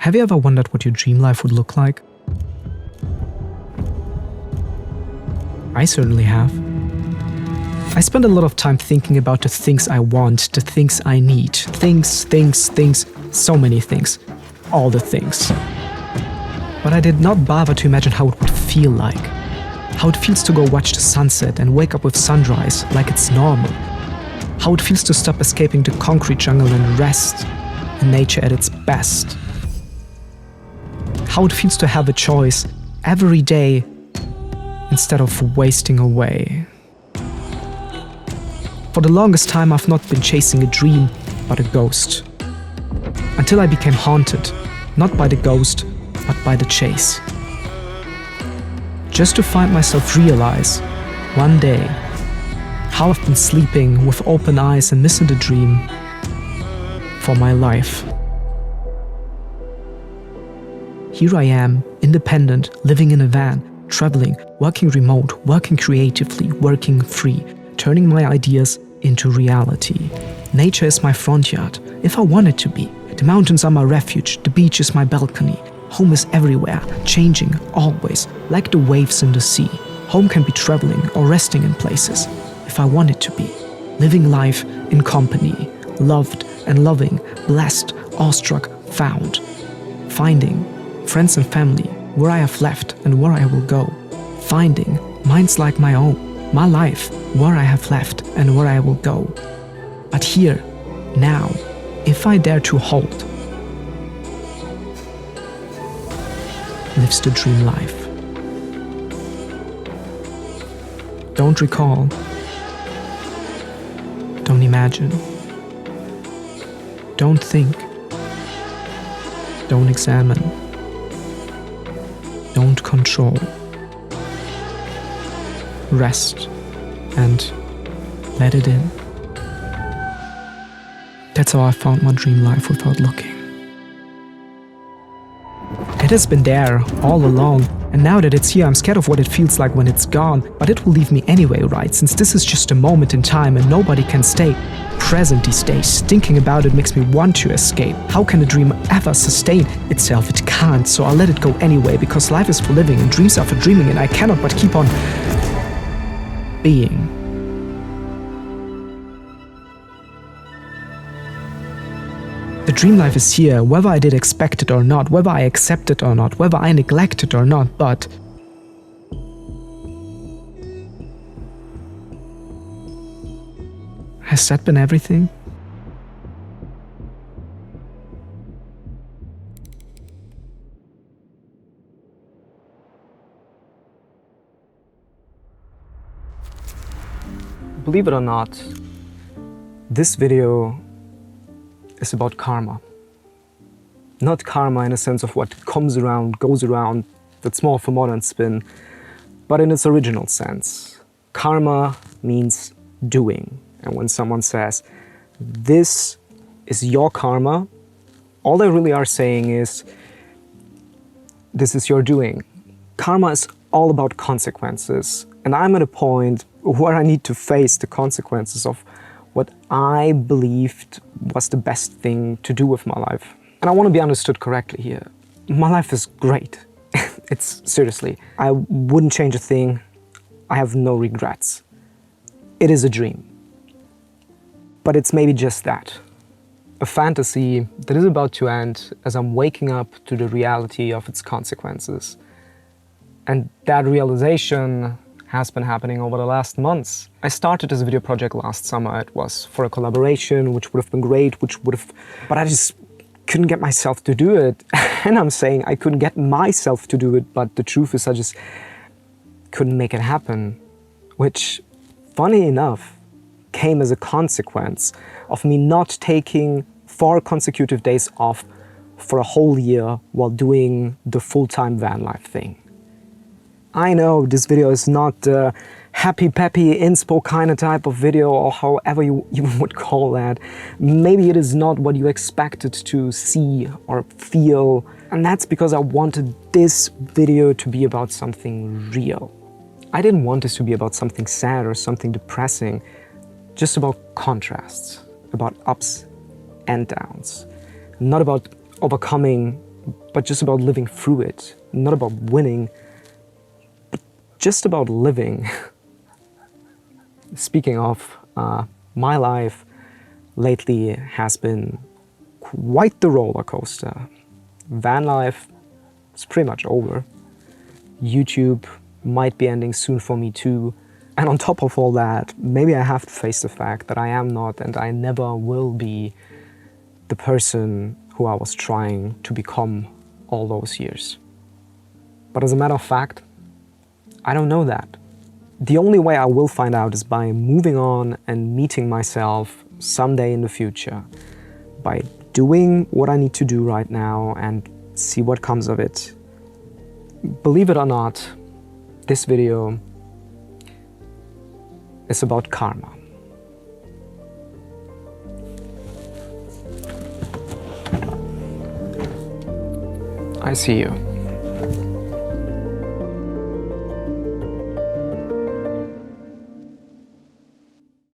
Have you ever wondered what your dream life would look like? I certainly have. I spend a lot of time thinking about the things I want, the things I need. Things, so many things. All the things. But I did not bother to imagine how it would feel like. How it feels to go watch the sunset and wake up with sunrise like it's normal. How it feels to stop escaping the concrete jungle and rest in nature at its best. How it feels to have a choice every day instead of wasting away. For the longest time, I've not been chasing a dream, but a ghost. Until I became haunted, not by the ghost, but by the chase. Just to find myself realize, one day, how I've been sleeping with open eyes and missing the dream for my life. Here I am, independent, living in a van, traveling, working remote, working creatively, working free, turning my ideas into reality. Nature is my front yard, if I want it to be. The mountains are my refuge, the beach is my balcony. Home is everywhere, changing, always, like the waves in the sea. Home can be traveling or resting in places, if I want it to be. Living life in company, loved and loving, blessed, awestruck, found. Finding friends and family, where I have left and where I will go. Finding minds like my own, my life, where I have left and where I will go. But here, now, if I dare to hold, lives the dream life. Don't recall, don't imagine, don't think, don't examine, don't control. Rest and let it in. That's how I found my dream life without looking. It has been there all along, and now that it's here, I'm scared of what it feels like when it's gone, but it will leave me anyway, right? Since this is just a moment in time and nobody can stay present these days. Thinking about it makes me want to escape. How can a dream ever sustain itself? It can't, so I'll let it go anyway, because life is for living and dreams are for dreaming, and I cannot but keep on being. The dream life is here, whether I did expect it or not, whether I accept it or not, whether I neglect it or not, but has that been everything? Believe it or not, this video is about karma. Not karma in a sense of what comes around, goes around, that's more of a modern spin, but in its original sense. Karma means doing. And when someone says, this is your karma, all they really are saying is, this is your doing. Karma is all about consequences. And I'm at a point where I need to face the consequences of what I believed was the best thing to do with my life. And I want to be understood correctly here. My life is great. It's seriously, I wouldn't change a thing. I have no regrets. It is a dream. But it's maybe just that. A fantasy that is about to end as I'm waking up to the reality of its consequences. And that realization has been happening over the last months. I started this video project last summer. It was for a collaboration, which would have been great, but I just couldn't get myself to do it. And I'm saying I couldn't get myself to do it, but the truth is I just couldn't make it happen. Which, funny enough, came as a consequence of me not taking 4 consecutive days off for a whole year while doing the full-time van life thing. I know this video is not a happy peppy inspo kind of type of video, or however you would call that. Maybe it is not what you expected to see or feel, and that's because I wanted this video to be about something real. I didn't want this to be about something sad or something depressing, just about contrasts, about ups and downs, not about overcoming but just about living through it. Not about winning, but just about living. Speaking of, my life lately has been quite the roller coaster. Van life is pretty much over. YouTube might be ending soon for me too. And on top of all that, maybe I have to face the fact that I am not and I never will be the person who I was trying to become all those years. But as a matter of fact, I don't know that. The only way I will find out is by moving on and meeting myself someday in the future, by doing what I need to do right now and see what comes of it. Believe it or not, this video is about karma. I see you.